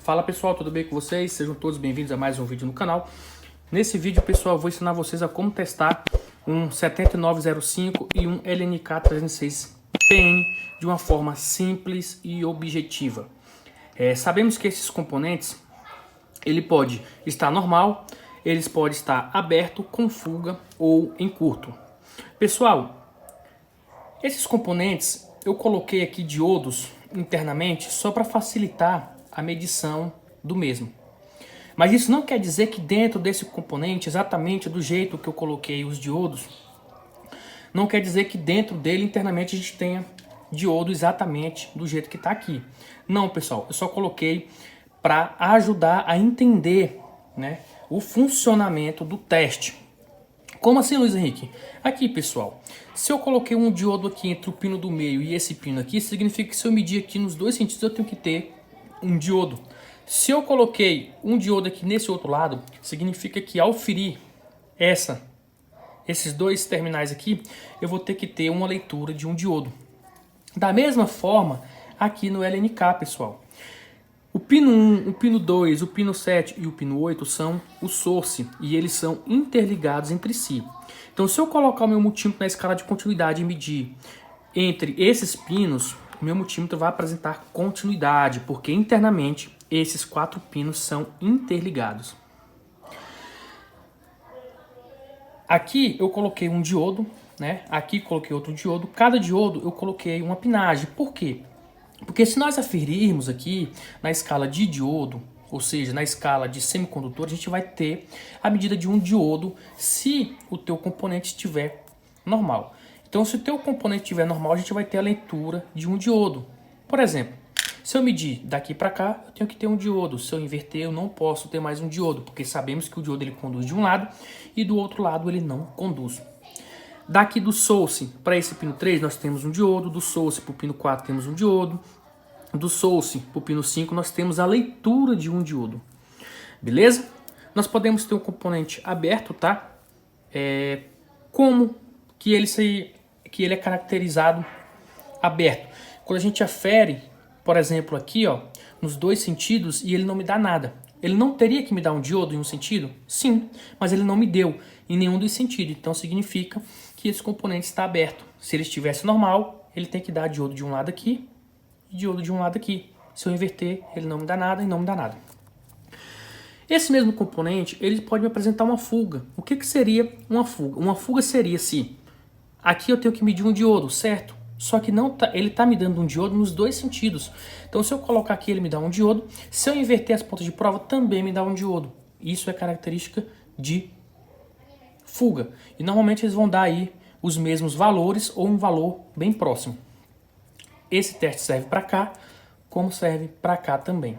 Fala pessoal, tudo bem com vocês? Sejam todos bem-vindos a mais um vídeo no canal. Nesse vídeo, pessoal, eu vou ensinar vocês a como testar um 7905 e um LNK306PN de uma forma simples e objetiva. Sabemos que esses componentes, ele pode estar normal, eles podem estar aberto, com fuga ou em curto. Pessoal, esses componentes eu coloquei aqui diodos internamente só para facilitar a medição do mesmo. Mas isso não quer dizer que dentro desse componente, exatamente do jeito que eu coloquei os diodos, não quer dizer que dentro dele internamente a gente tenha diodo exatamente do jeito que está aqui. Não, pessoal, eu só coloquei para ajudar a entender, né, o funcionamento do teste. Como assim, Luiz Henrique? Aqui, pessoal, se eu coloquei um diodo aqui entre o pino do meio e esse pino aqui, significa que se eu medir aqui nos dois sentidos eu tenho que ter um diodo. Se eu coloquei um diodo aqui nesse outro lado, significa que ao ferir esses dois terminais aqui, eu vou ter que ter uma leitura de um diodo. Da mesma forma, aqui no LNK, pessoal. O pino 1, o pino 2, o pino 7 e o pino 8 são o source e eles são interligados entre si. Então, se eu colocar o meu multímetro na escala de continuidade e medir entre esses pinos, o meu multímetro vai apresentar continuidade, porque internamente esses 4 pinos são interligados. Aqui eu coloquei um diodo, né? Aqui coloquei outro diodo. Cada diodo eu coloquei uma pinagem. Por quê? Porque se nós aferirmos aqui na escala de diodo, ou seja, na escala de semicondutor, a gente vai ter a medida de um diodo se o teu componente estiver normal. Então, se o teu componente estiver normal, a gente vai ter a leitura de um diodo. Por exemplo, se eu medir daqui para cá, eu tenho que ter um diodo. Se eu inverter, eu não posso ter mais um diodo, porque sabemos que o diodo ele conduz de um lado e do outro lado ele não conduz. Daqui do source para esse pino 3 nós temos um diodo, do source para o pino 4 temos um diodo, do source para o pino 5 nós temos a leitura de um diodo. Beleza? Nós podemos ter um componente aberto, tá? Como que ele é caracterizado aberto? Quando a gente afere, por exemplo, aqui, ó, nos dois sentidos e ele não me dá nada. Ele não teria que me dar um diodo em um sentido? Sim, mas ele não me deu em nenhum dos sentidos. Então significa que esse componente está aberto. Se ele estivesse normal, ele tem que dar diodo de um lado aqui e diodo de um lado aqui. Se eu inverter, ele não me dá nada e não me dá nada. Esse mesmo componente, ele pode me apresentar uma fuga. O que seria uma fuga? Uma fuga seria se aqui eu tenho que medir um diodo, certo? Só que não tá, ele está me dando um diodo nos dois sentidos. Então, se eu colocar aqui, ele me dá um diodo. Se eu inverter as pontas de prova, também me dá um diodo. Isso é característica de fuga. E normalmente eles vão dar aí os mesmos valores ou um valor bem próximo. Esse teste serve para cá, como serve para cá também.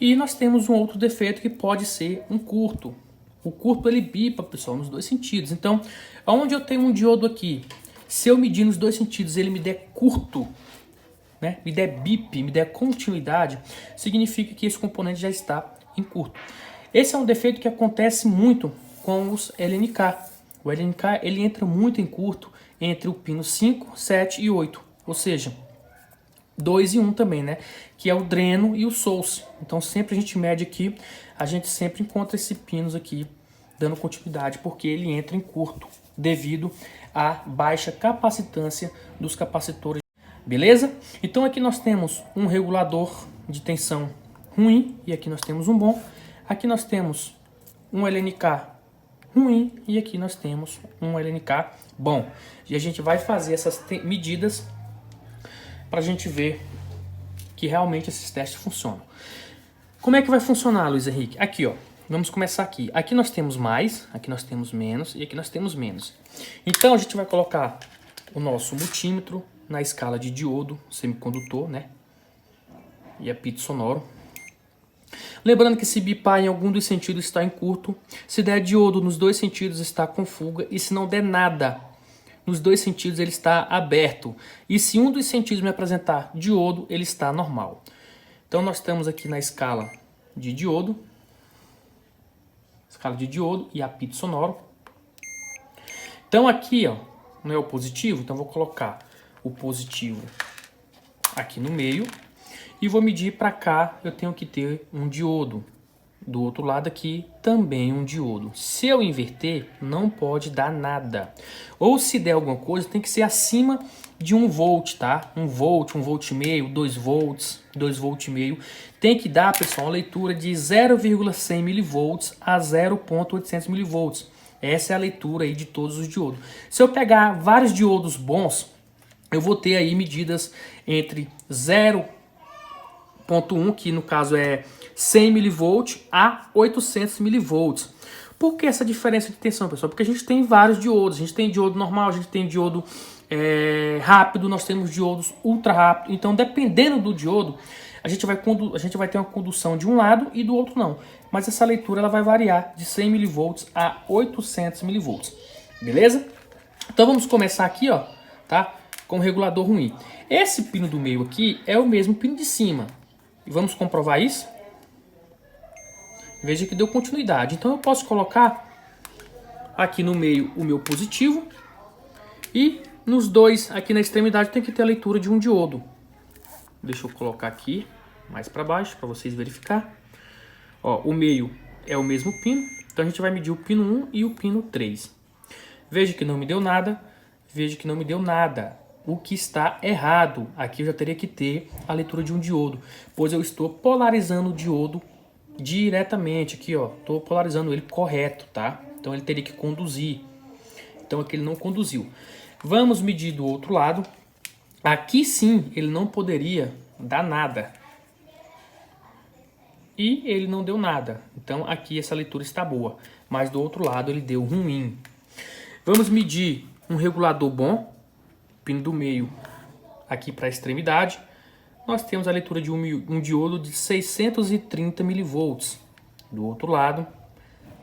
E nós temos um outro defeito que pode ser um curto. O curto ele bipa, pessoal, nos dois sentidos. Então, onde eu tenho um diodo aqui, se eu medir nos dois sentidos ele me der curto, né, me der bip, me der continuidade, significa que esse componente já está em curto. Esse é um defeito que acontece muito com os LNK. O LNK ele entra muito em curto entre o pino 5, 7 e 8, ou seja, 2 e 1 também, né, que é o dreno e o source. Então sempre a gente mede aqui, a gente sempre encontra esses pinos aqui dando continuidade, porque ele entra em curto devido à baixa capacitância dos capacitores. Beleza? Então aqui nós temos um regulador de tensão ruim e aqui nós temos um bom. Aqui nós temos um LNK ruim e aqui nós temos um LNK bom. E a gente vai fazer essas medidas para a gente ver que realmente esses testes funcionam. Como é que vai funcionar, Luiz Henrique? Aqui, ó. Vamos começar aqui. Aqui nós temos mais, aqui nós temos menos e aqui nós temos menos. Então a gente vai colocar o nosso multímetro na escala de diodo semicondutor, né? E apito sonoro. Lembrando que se bipar em algum dos sentidos está em curto, se der diodo nos dois sentidos está com fuga e se não der nada nos dois sentidos ele está aberto. E se um dos sentidos me apresentar diodo, ele está normal. Então nós estamos aqui na escala de diodo. Escala de diodo e apito sonoro. Então aqui, ó, não é o positivo, então vou colocar o positivo aqui no meio E vou medir para cá, eu tenho que ter um diodo. Do outro lado aqui, também um diodo. Se eu inverter, não pode dar nada. Ou se der alguma coisa, tem que ser acima de 1 volt, tá? 1 volt, 1 volt e meio, 2 volts, 2 volt e meio. Tem que dar, pessoal, uma leitura de 0,100 milivolts a 0,800 milivolts. Essa é a leitura aí de todos os diodos. Se eu pegar vários diodos bons, eu vou ter aí medidas entre 0,1, que no caso é 100 milivolts, a 800 milivolts. Por que essa diferença de tensão, pessoal? Porque a gente tem vários diodos. A gente tem diodo normal, a gente tem diodo rápido, nós temos diodos ultra rápido. Então, dependendo do diodo, a gente vai ter uma condução de um lado e do outro não. Mas essa leitura ela vai variar de 100 milivolts a 800 milivolts. Beleza? Então, vamos começar aqui, ó, tá? Com o regulador ruim. Esse pino do meio aqui é o mesmo pino de cima. E vamos comprovar isso? Veja que deu continuidade. Então eu posso colocar aqui no meio o meu positivo e nos dois aqui na extremidade tem que ter a leitura de um diodo. Deixa eu colocar aqui mais para baixo para vocês verificar. Ó, o meio é o mesmo pino, então a gente vai medir o pino 1 e o pino 3. Veja que não me deu nada, veja que não me deu nada. O que está errado, aqui eu já teria que ter a leitura de um diodo, pois eu estou polarizando o diodo diretamente aqui, ó, tô polarizando ele correto, tá? Então ele teria que conduzir. Então aqui ele não conduziu. Vamos medir do outro lado. Aqui sim, ele não poderia dar nada. E ele não deu nada. Então aqui essa leitura está boa, mas do outro lado ele deu ruim. Vamos medir um regulador bom, pino do meio aqui para a extremidade. Nós temos a leitura de um diodo de 630 milivolts. Do outro lado,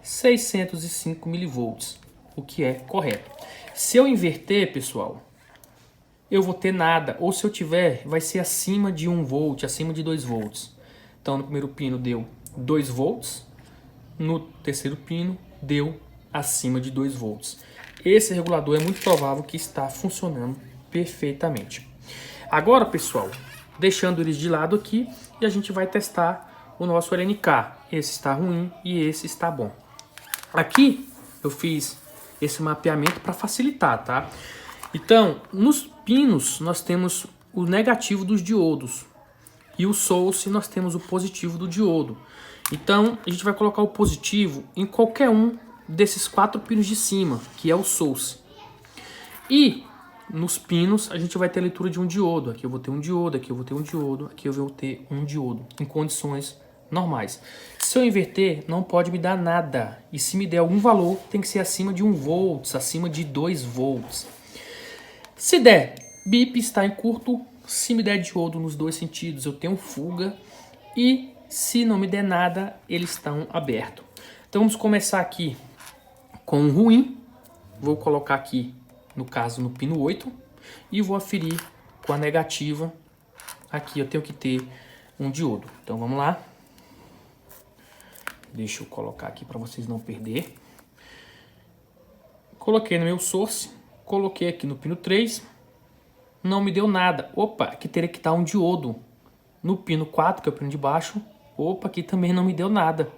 605 milivolts, o que é correto. Se eu inverter, pessoal, eu vou ter nada. Ou se eu tiver, vai ser acima de 1 volt, acima de 2 volts. Então, no primeiro pino deu 2 volts. No terceiro pino, deu acima de 2 volts. Esse regulador é muito provável que está funcionando perfeitamente. Agora, pessoal, deixando eles de lado aqui e a gente vai testar o nosso LNK. Esse está ruim e esse está bom. Aqui eu fiz esse mapeamento para facilitar, tá? Então, nos pinos nós temos o negativo dos diodos e o source nós temos o positivo do diodo. Então, a gente vai colocar o positivo em qualquer um desses 4 pinos de cima, que é o source. E nos pinos, a gente vai ter a leitura de um diodo. Aqui eu vou ter um diodo, aqui eu vou ter um diodo, aqui eu vou ter um diodo, em condições normais. Se eu inverter, não pode me dar nada. E se me der algum valor, tem que ser acima de 1 volts, acima de 2 volts. Se der, bip está em curto. Se me der diodo nos dois sentidos, eu tenho fuga. E se não me der nada, eles estão abertos. Então vamos começar aqui com o ruim. Vou colocar aqui, no caso, no pino 8, e vou aferir com a negativa. Aqui eu tenho que ter um diodo. Então vamos lá. Deixa eu colocar aqui para vocês não perder. Coloquei no meu source, coloquei aqui no pino 3, não me deu nada. Opa, aqui teria que estar um diodo. No pino 4, que é o pino de baixo, opa, aqui também não me deu nada.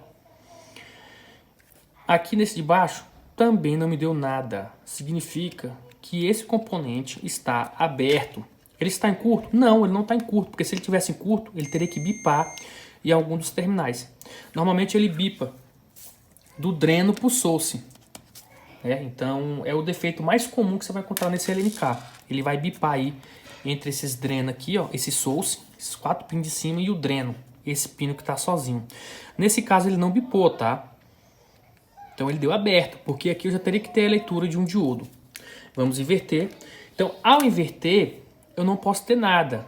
Aqui nesse de baixo, também não me deu nada. Significa que esse componente está aberto. Ele está em curto? Não, ele não está em curto, porque se ele tivesse em curto, ele teria que bipar em algum dos terminais. Normalmente ele bipa do dreno para o source. Então é o defeito mais comum que você vai encontrar nesse LNK. Ele vai bipar aí entre esses drenos aqui, ó, esse source, esses 4 pinos de cima e o dreno, esse pino que está sozinho. Nesse caso ele não bipou, tá? Então ele deu aberto, porque aqui eu já teria que ter a leitura de um diodo. Vamos inverter. Então ao inverter, eu não posso ter nada,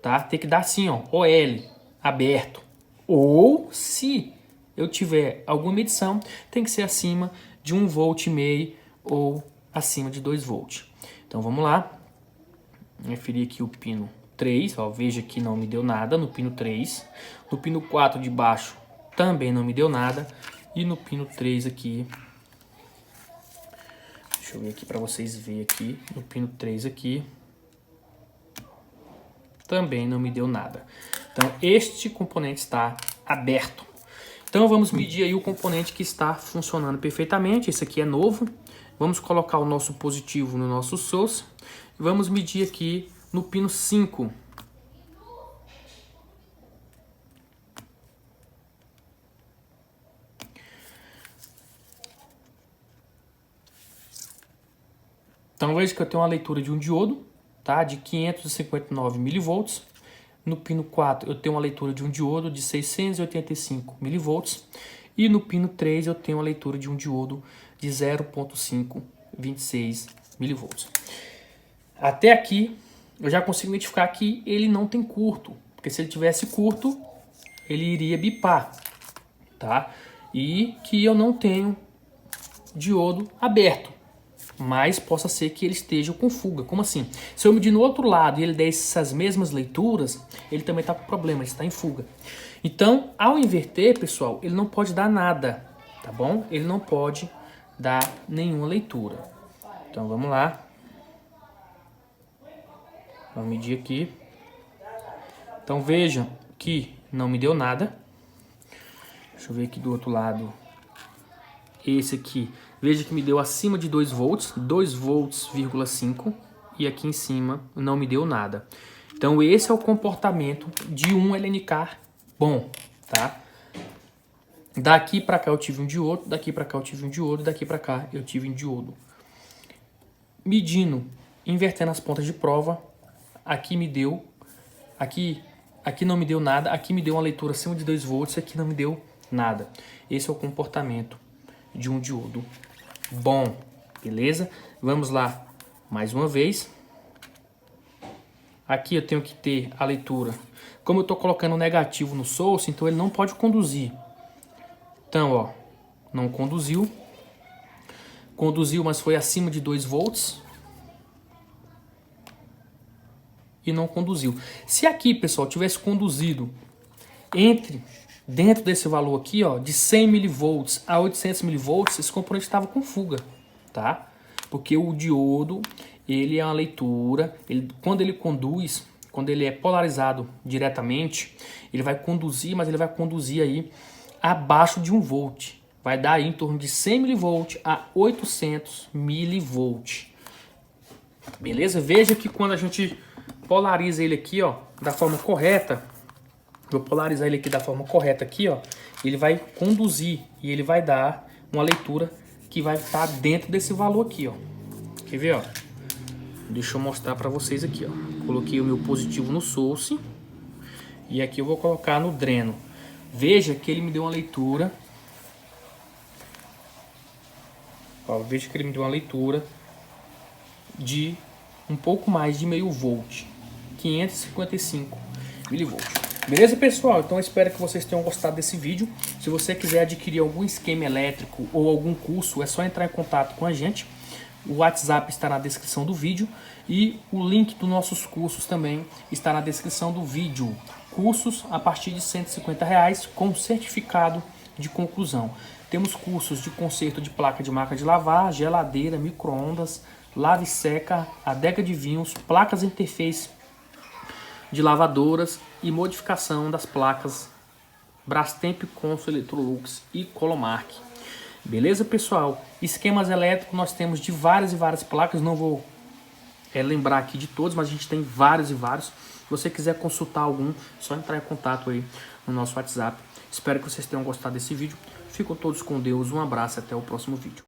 tá? Tem que dar assim, ó, OL, aberto. Ou se eu tiver alguma medição, tem que ser acima de 1,5 volt ou acima de 2 volts. Então vamos lá. Referir aqui o pino 3, ó, veja que não me deu nada no pino 3. No pino 4 de baixo também não me deu nada. E no pino 3 aqui, deixa eu ver aqui para vocês verem aqui, no pino 3 aqui, também não me deu nada. Então, este componente está aberto. Então, vamos medir aí o componente que está funcionando perfeitamente. Esse aqui é novo. Vamos colocar o nosso positivo no nosso source. Vamos medir aqui no pino 5. Então veja que eu tenho uma leitura de um diodo, tá? De 559 milivolts. No pino 4 eu tenho uma leitura de um diodo de 685 milivolts. E no pino 3 eu tenho uma leitura de um diodo de 0,526 milivolts. Até aqui eu já consigo identificar que ele não tem curto, porque se ele tivesse curto, ele iria bipar, tá? E que eu não tenho diodo aberto, mas possa ser que ele esteja com fuga. Como assim? Se eu medir no outro lado e ele der essas mesmas leituras, ele também está com problema, ele está em fuga. Então, ao inverter, pessoal, ele não pode dar nada, tá bom? Ele não pode dar nenhuma leitura. Então, vamos lá. Vamos medir aqui. Então, vejam que não me deu nada. Deixa eu ver aqui do outro lado. Esse aqui, veja que me deu acima de 2 volts, 2 volts,5, e aqui em cima não me deu nada. Então esse é o comportamento de um LNK bom, tá? Daqui para cá eu tive um diodo, daqui para cá eu tive um diodo, daqui para cá eu tive um diodo. Medindo, invertendo as pontas de prova, aqui me deu, aqui não me deu nada, aqui me deu uma leitura acima de 2 volts, aqui não me deu nada. Esse é o comportamento de um diodo bom, beleza? Vamos lá mais uma vez. Aqui eu tenho que ter a leitura. Como eu estou colocando negativo no source, então ele não pode conduzir. Então, ó, não conduziu. Conduziu, mas foi acima de 2 volts. E não conduziu. Se aqui, pessoal, tivesse conduzido dentro desse valor aqui, ó, de 100 milivolts a 800 milivolts, esse componente estava com fuga, tá? Porque o diodo, ele é uma leitura, quando ele conduz, quando ele é polarizado diretamente, ele vai conduzir, mas ele vai conduzir aí abaixo de 1 volt. Vai dar aí em torno de 100 milivolts a 800 milivolts. Beleza? Veja que quando a gente polariza ele aqui, ó, da forma correta, vou polarizar ele aqui da forma correta aqui, ó. Ele vai conduzir e ele vai dar uma leitura que vai estar dentro desse valor aqui, ó. Quer ver, ó? Deixa eu mostrar para vocês aqui, ó. Coloquei o meu positivo no source e aqui eu vou colocar no dreno. Veja que ele me deu uma leitura. Ó, veja que ele me deu uma leitura de um pouco mais de meio volt, 555 milivolts. Beleza, pessoal? Então eu espero que vocês tenham gostado desse vídeo. Se você quiser adquirir algum esquema elétrico ou algum curso, é só entrar em contato com a gente. O WhatsApp está na descrição do vídeo e o link dos nossos cursos também está na descrição do vídeo. Cursos a partir de R$ 150 com certificado de conclusão. Temos cursos de conserto de placa de máquina de lavar, geladeira, micro-ondas, lave seca, adega de vinhos, placas interface de lavadoras e modificação das placas Brastemp, Consul, Electrolux e Colomark. Beleza, pessoal? Esquemas elétricos nós temos de várias e várias placas, não vou lembrar aqui de todos, mas a gente tem vários e vários. Se você quiser consultar algum, é só entrar em contato aí no nosso WhatsApp. Espero que vocês tenham gostado desse vídeo. Ficam todos com Deus, um abraço e até o próximo vídeo.